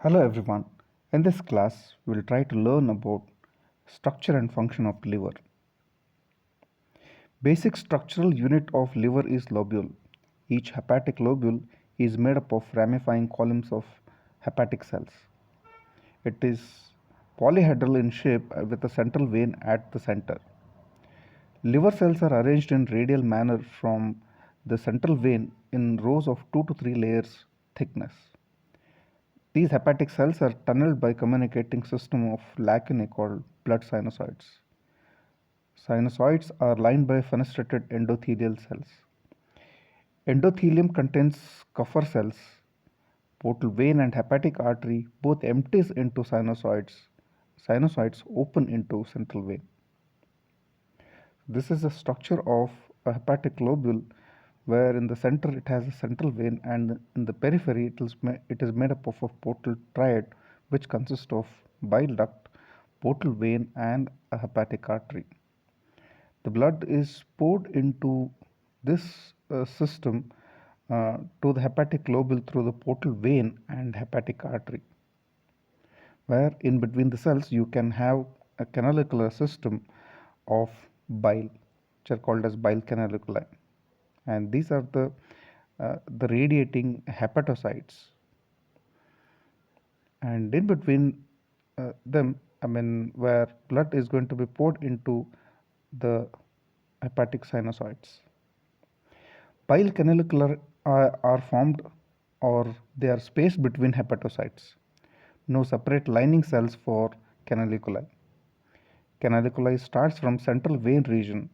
Hello everyone. In this class, we'll try to learn about structure and function of liver. Basic structural unit of liver is lobule. Each hepatic lobule is made up of ramifying columns of hepatic cells. It is polyhedral in shape with a central vein at the center. Liver cells are arranged in radial manner from the central vein in rows of 2 to 3 layers thickness. These hepatic cells are tunneled by communicating system of lacunae called blood sinusoids. Sinusoids are lined by fenestrated endothelial cells. Endothelium contains Kupffer cells. Portal vein and hepatic artery both empties into sinusoids. Sinusoids open into central vein. This is the structure of a hepatic lobule, where in the center it has a central vein and in the periphery it is made up of a portal triad which consists of bile duct, portal vein and a hepatic artery. The blood is poured into this system to the hepatic lobule through the portal vein and hepatic artery, where in between the cells you can have a canalicular system of bile, which are called as bile canaliculi, and these are the radiating hepatocytes, and in between them, where blood is going to be poured into the hepatic sinusoids. Bile canaliculi are formed, or they are spaced between hepatocytes. No separate lining cells for canaliculi. Canaliculi starts from central vein region.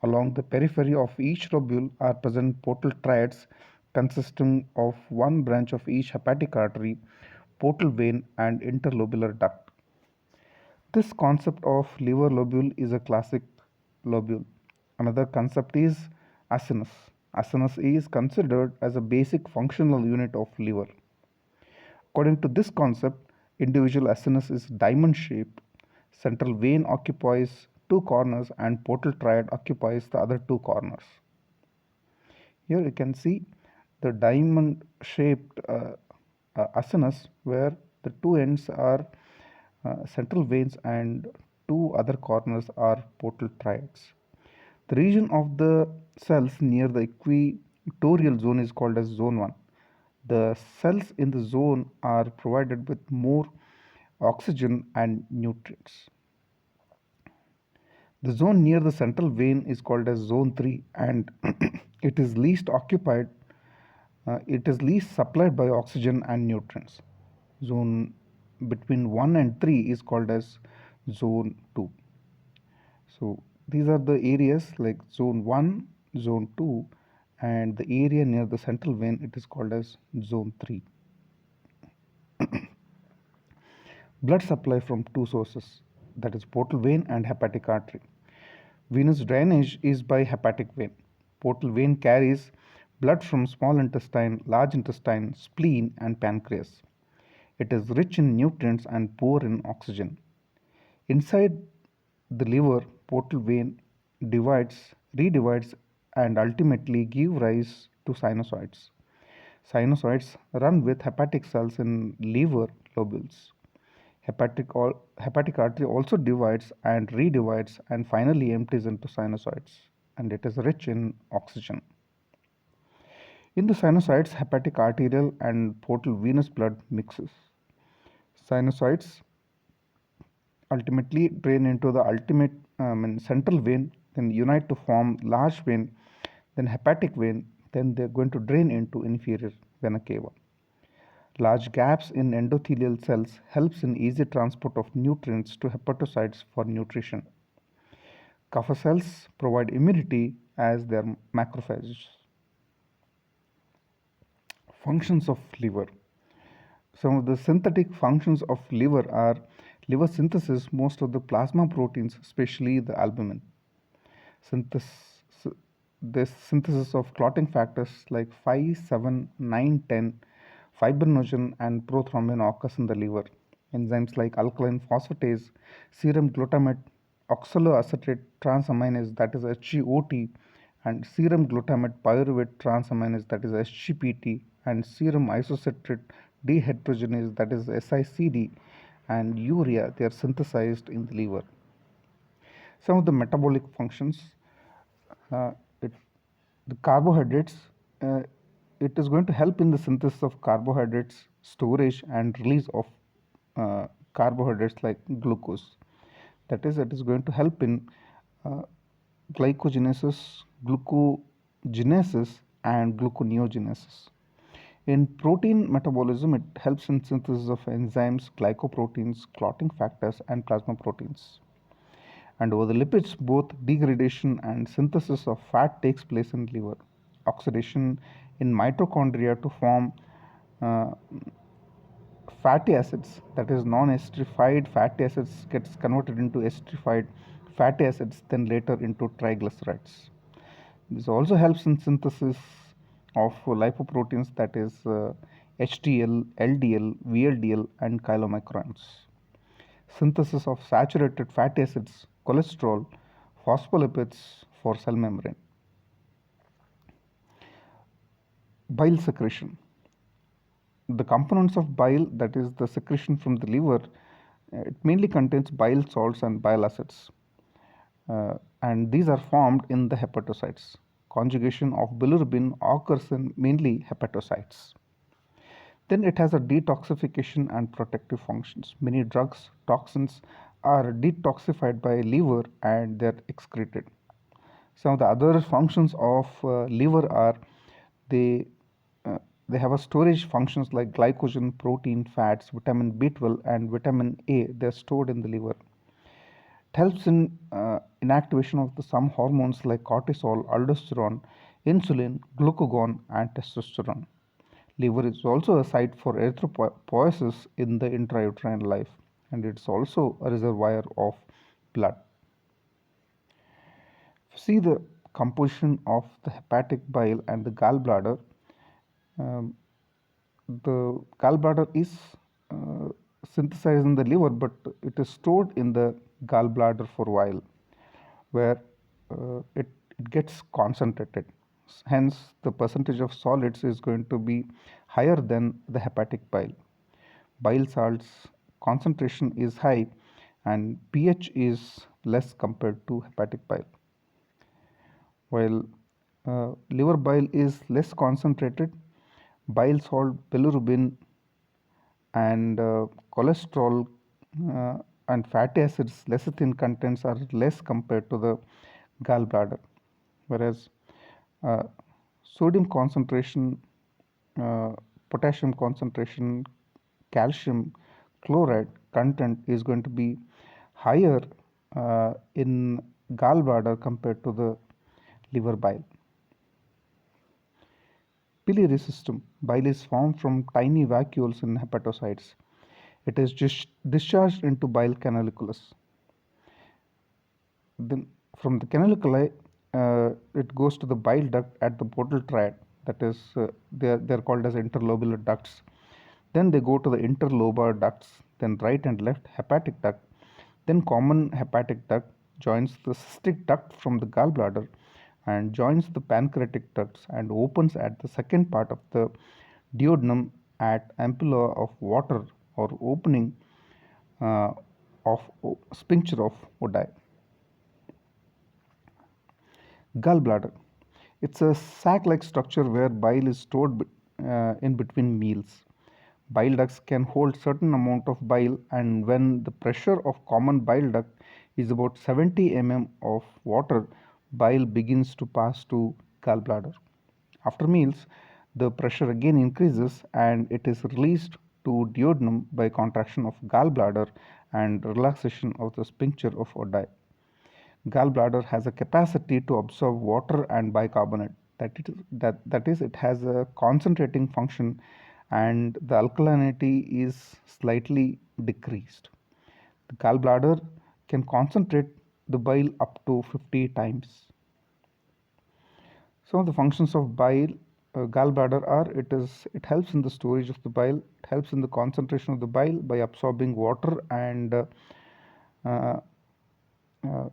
Along the periphery of each lobule are present portal triads consisting of one branch of each hepatic artery, portal vein and interlobular duct. This concept of liver lobule is a classic lobule. Another concept is acinus. Acinus is considered as a basic functional unit of liver. According to this concept, individual acinus is diamond shaped. Central vein occupies two corners and portal triad occupies the other two corners. Here you can see the diamond shaped acinus, where the two ends are central veins and two other corners are portal triads. The region of the cells near the equatorial zone is called as zone 1. The cells in the zone are provided with more oxygen and nutrients. The zone near the central vein is called as zone 3, and it is least occupied, it is least supplied by oxygen and nutrients. Zone between 1 and 3 is called as zone 2. So these are the areas like zone 1, zone 2, and the area near the central vein, it is called as zone 3. Blood supply from two sources, that is portal vein and hepatic artery. Venous drainage is by hepatic vein. Portal vein carries blood from small intestine, large intestine, spleen and pancreas. It is rich in nutrients and poor in oxygen. Inside the liver, portal vein divides, redivides and ultimately give rise to sinusoids. Sinusoids run with hepatic cells in liver lobules. Hepatic artery also divides and redivides and finally empties into sinusoids, and it is rich in oxygen. In the sinusoids, hepatic arterial and portal venous blood mixes. Sinusoids ultimately drain into the central vein, then unite to form large vein, then hepatic vein, then they're going to drain into inferior vena cava. Large gaps in endothelial cells helps in easy transport of nutrients to hepatocytes for nutrition. Kupffer cells provide immunity as their macrophages. Functions of liver. Some of the synthetic functions of liver are liver synthesis most of the plasma proteins, especially the albumin. This synthesis of clotting factors like 5, 7, 9, 10, fibrinogen and prothrombin occurs in the liver. Enzymes like alkaline phosphatase, serum glutamate, oxaloacetate transaminase, that is SGOT, and serum glutamate pyruvate transaminase, that is SGPT, and serum isocitrate dehydrogenase, that is SICD, and urea, they are synthesized in the liver. Some of the metabolic functions, uh, it, the carbohydrates, uh, it is going to help in the synthesis of carbohydrates, storage and release of carbohydrates like glucose. That is, it is going to help in uh, glycogenesis, glucogenesis, and gluconeogenesis. In protein metabolism, it helps in synthesis of enzymes, glycoproteins, clotting factors, and plasma proteins. And over the lipids, both degradation and synthesis of fat takes place in liver. Oxidation in mitochondria to form uh, fatty acids, that is non-esterified fatty acids, gets converted into esterified fatty acids, then later into triglycerides. This also helps in synthesis of lipoproteins, that is HDL, LDL, VLDL, and chylomicrons. Synthesis of saturated fatty acids, cholesterol, phospholipids for cell membrane. Bile secretion. The components of bile, that is the secretion from the liver, it mainly contains bile salts and bile acids. And these are formed in the hepatocytes. Conjugation of bilirubin occurs in mainly hepatocytes. Then it has a detoxification and protective functions. Many drugs, toxins are detoxified by liver and they're excreted. Some of the other functions of liver are they uh, they have a storage functions like glycogen, protein, fats, vitamin B12, and vitamin A. They're stored in the liver. It helps in inactivation of some hormones like cortisol, aldosterone, insulin, glucagon, and testosterone. Liver is also a site for erythropoiesis in the intrauterine life, and it's also a reservoir of blood. See the composition of the hepatic bile and the gallbladder. Um, the gallbladder is uh, synthesized in the liver, but it is stored in the gallbladder for a while, where it gets concentrated. Hence, the percentage of solids is going to be higher than the hepatic bile. Bile salts concentration is high, and pH is less compared to hepatic bile. While liver bile is less concentrated, bile salt, bilirubin, and cholesterol and fatty acids, lecithin contents are less compared to the gallbladder, whereas uh, sodium concentration, uh, potassium concentration, calcium chloride content is going to be higher in gallbladder compared to the liver bile. Biliary system. Bile is formed from tiny vacuoles in hepatocytes. It is just discharged into bile canaliculi. Then from the canaliculi, it goes to the bile duct at the portal triad. That is, they're called as interlobular ducts. Then they go to the interlobar ducts. Then right and left hepatic duct. Then common hepatic duct joins the cystic duct from the gallbladder and joins the pancreatic ducts and opens at the second part of the duodenum at ampulla of water or opening uh, of sphincter of Oddi. Gallbladder. It's a sac-like structure where bile is stored in between meals. Bile ducts can hold certain amount of bile, and when the pressure of common bile duct is about 70 mm of water, bile begins to pass to gallbladder. After meals, the pressure again increases and it is released to duodenum by contraction of gallbladder and relaxation of the sphincter of Oddi. Gallbladder has a capacity to absorb water and bicarbonate. That is, it has a concentrating function and the alkalinity is slightly decreased. The gallbladder can concentrate the bile up to 50 times. Some of the functions of bile, gallbladder are it helps in the storage of the bile, it helps in the concentration of the bile by absorbing water and uh, uh,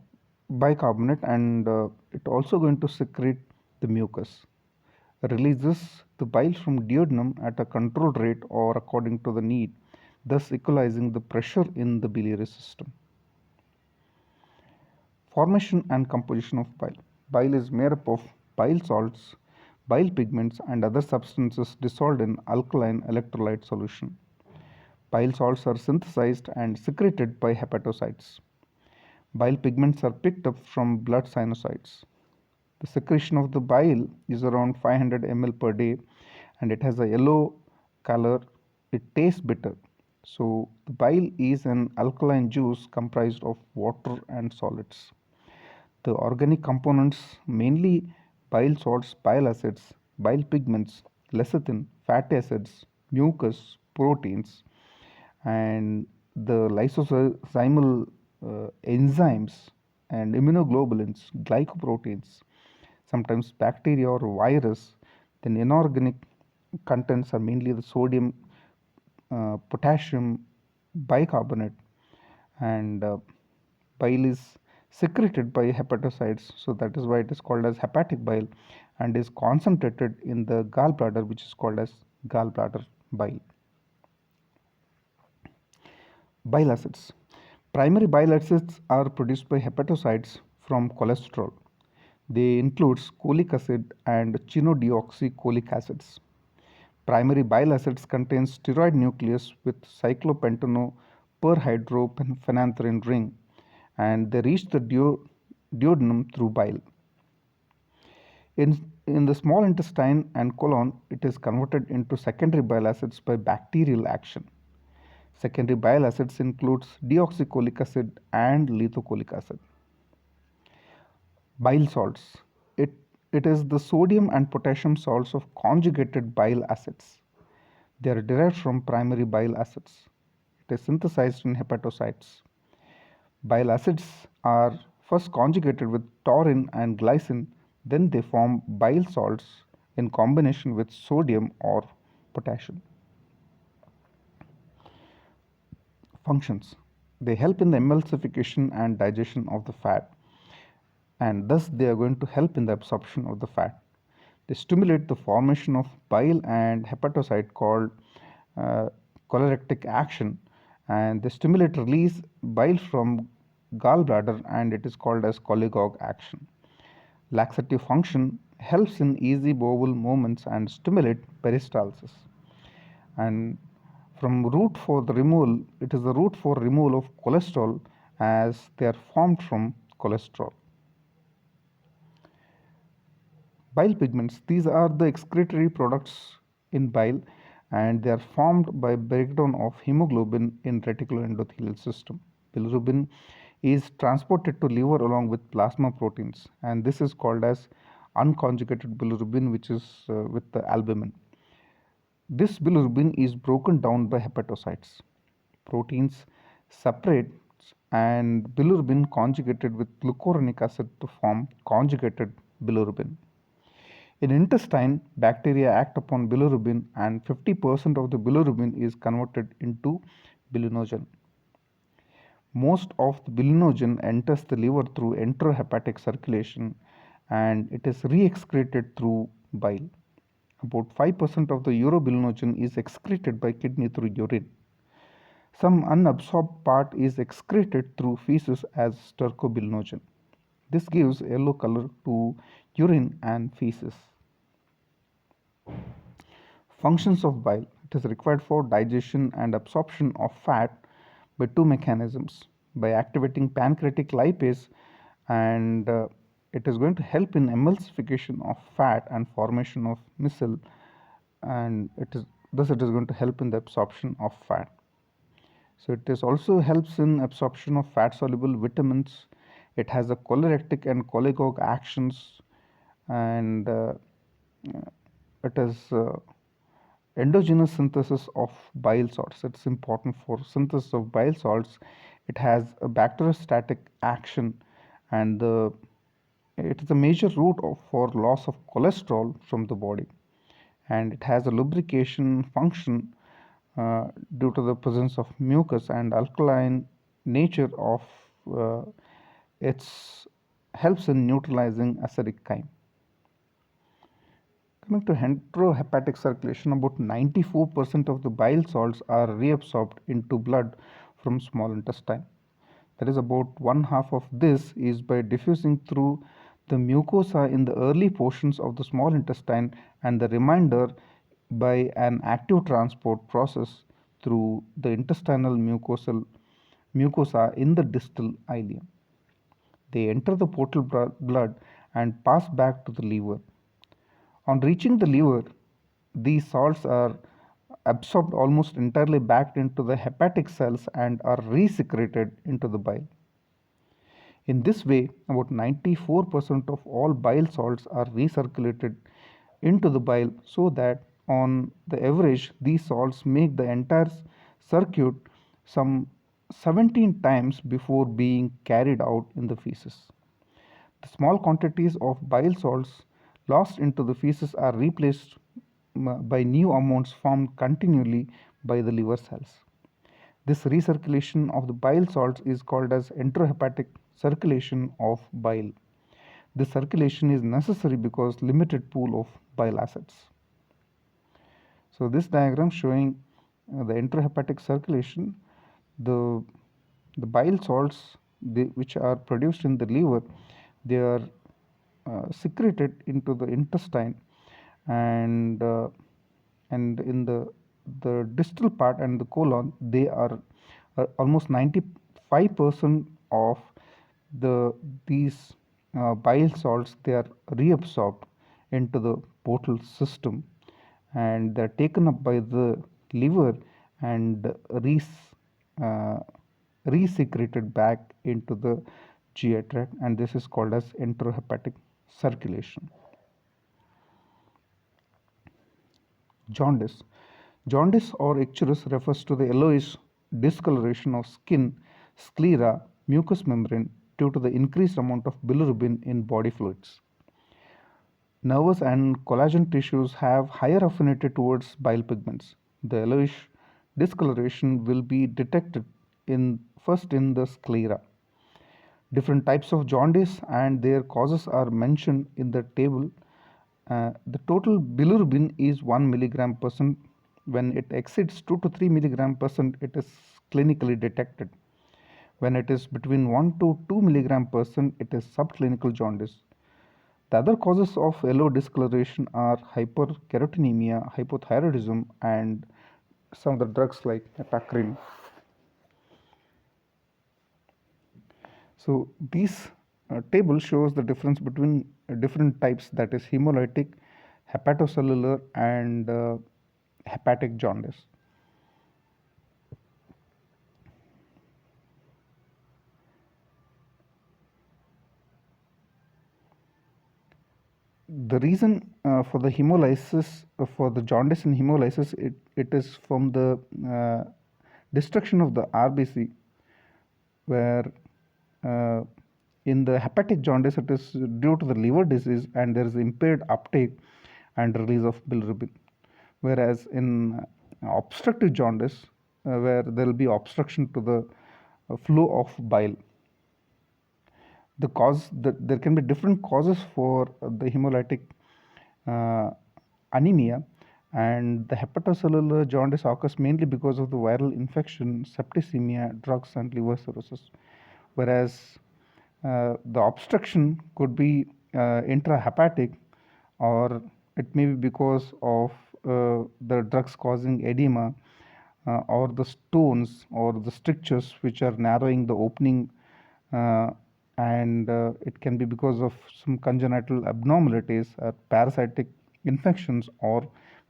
bicarbonate, and it also going to secrete the mucus. releases the bile from duodenum at a controlled rate or according to the need, thus equalizing the pressure in the biliary system. Formation and composition of bile. Bile is made up of bile salts, bile pigments, and other substances dissolved in alkaline electrolyte solution. Bile salts are synthesized and secreted by hepatocytes. Bile pigments are picked up from blood sinusoids. The secretion of the bile is around 500 ml per day and it has a yellow color. It tastes bitter. So, the bile is an alkaline juice comprised of water and solids. The organic components mainly bile salts, bile acids, bile pigments, lecithin, fatty acids, mucus, proteins, and the lysosomal enzymes and immunoglobulins, glycoproteins, sometimes bacteria or virus. Then inorganic contents are mainly the sodium, potassium, bicarbonate, and bile is secreted by hepatocytes, so that is why it is called as hepatic bile, and is concentrated in the gallbladder, which is called as gallbladder bile. Bile acids. Primary bile acids are produced by hepatocytes from cholesterol. They include cholic acid and chenodeoxycholic acids. Primary bile acids contain steroid nucleus with cyclopentano perhydrophenanthrene ring, and they reach the duodenum through bile. In the small intestine and colon, it is converted into secondary bile acids by bacterial action. Secondary bile acids includes deoxycholic acid and lithocholic acid. Bile salts. It, it is the sodium and potassium salts of conjugated bile acids. They are derived from primary bile acids. It is synthesized in hepatocytes. Bile acids are first conjugated with taurine and glycine, then they form bile salts in combination with sodium or potassium. Functions. They help in the emulsification and digestion of the fat, and thus they are going to help in the absorption of the fat. They stimulate the formation of bile and hepatocyte called uh, cholerectic action, and they stimulate release bile from gallbladder, and it is called as cholagogue action. Laxative function helps in easy bowel movements and stimulate peristalsis. And from route for the removal, it is the route for removal of cholesterol as they are formed from cholesterol. Bile pigments, these are the excretory products in bile and they are formed by breakdown of hemoglobin in reticuloendothelial system. Bilirubin is transported to liver along with plasma proteins, and this is called as unconjugated bilirubin, which is with the albumin. This bilirubin is broken down by hepatocytes. Proteins separate and bilirubin conjugated with glucuronic acid to form conjugated bilirubin. In intestine, bacteria act upon bilirubin and 50% of the bilirubin is converted into bilinogen. Most of the bilinogen enters the liver through enterohepatic circulation and it is re-excreted through bile. About 5% of the urobilinogen is excreted by kidney through urine. Some unabsorbed part is excreted through feces as stercobilinogen. This gives yellow color to urine and feces. Functions of bile. It is required for digestion and absorption of fat by two mechanisms, by activating pancreatic lipase, and it is going to help in emulsification of fat and formation of micelle, and it is going to help in the absorption of fat. So it is also helps in absorption of fat soluble vitamins. It has a cholerectic and cholagogue actions, and it is endogenous synthesis of bile salts. It's important for synthesis of bile salts. It has a bacteriostatic action, and it is a major route for loss of cholesterol from the body, and it has a lubrication function due to the presence of mucus and alkaline nature of uh, its helps in neutralizing acidic chyme. Coming to enterohepatic circulation, about 94% of the bile salts are reabsorbed into blood from small intestine. That is, about one half of this is by diffusing through the mucosa in the early portions of the small intestine, and the remainder by an active transport process through the intestinal mucosa in the distal ileum. They enter the portal blood and pass back to the liver. On reaching the liver, these salts are absorbed almost entirely back into the hepatic cells and are resecreted into the bile. In this way, about 94% of all bile salts are recirculated into the bile, so that on the average these salts make the entire circuit some 17 times before being carried out in the feces. The small quantities of bile salts lost into the feces are replaced by new amounts formed continually by the liver cells. This recirculation of the bile salts is called as enterohepatic circulation of bile. This circulation is necessary because limited pool of bile acids. So this diagram showing the enterohepatic circulation, the bile salts which are produced in the liver, they are secreted into the intestine, and in the distal part and the colon, they are almost 95% of these bile salts, they are reabsorbed into the portal system, and they are taken up by the liver and uh, resecreted back into the GI tract, and this is called as enterohepatic circulation. Jaundice. Jaundice or icterus refers to the yellowish discoloration of skin, sclera, mucous membrane due to the increased amount of bilirubin in body fluids. Nervous and collagen tissues have higher affinity towards bile pigments. The yellowish discoloration will be detected first in the sclera. Different types of jaundice and their causes are mentioned in the table. The total bilirubin is 1 milligram percent. When it exceeds 2 to 3 milligram percent, it is clinically detected. When it is between 1 to 2 milligram percent, it is subclinical jaundice. The other causes of yellow discoloration are hyperkeratinemia, hypothyroidism, and some of the drugs like heparin. So this table shows the difference between different types, that is hemolytic, hepatocellular, and hepatic jaundice. The reason for the hemolysis, for the jaundice in hemolysis, it is from the destruction of the RBC, where in the hepatic jaundice it is due to the liver disease and there is impaired uptake and release of bilirubin. Whereas in obstructive jaundice, where there will be obstruction to the flow of bile. There can be different causes for the hemolytic anemia, and the hepatocellular jaundice occurs mainly because of the viral infection, septicemia, drugs, and liver cirrhosis. Whereas the obstruction could be intrahepatic, or it may be because of the drugs causing edema, or the stones or the strictures which are narrowing the opening, and it can be because of some congenital abnormalities, parasitic infections, or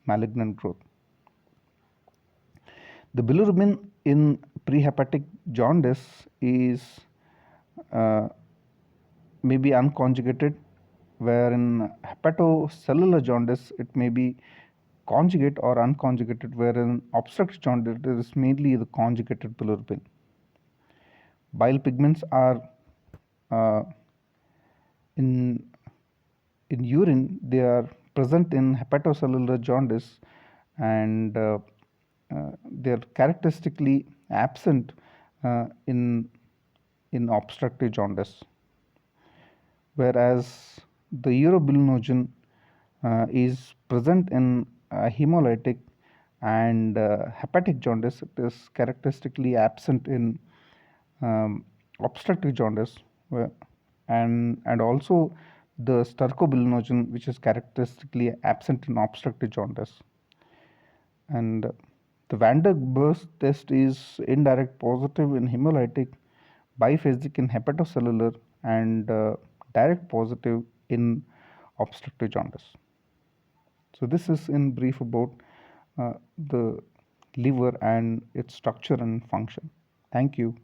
malignant growth. The bilirubin in prehepatic jaundice is may be unconjugated, where in hepatocellular jaundice it may be conjugate or unconjugated, where in obstructive jaundice it is mainly the conjugated bilirubin. Bile pigments are uh, in urine. They are present in hepatocellular jaundice, and they are characteristically absent in obstructive jaundice. Whereas the urobilinogen is present in hemolytic and hepatic jaundice. It is characteristically absent in obstructive jaundice, and also the stercobilinogen, which is characteristically absent in obstructive jaundice. And the Van der Waals test is indirect positive in hemolytic, biphasic in hepatocellular, and direct positive in obstructive jaundice. So this is in brief about the liver and its structure and function. Thank you.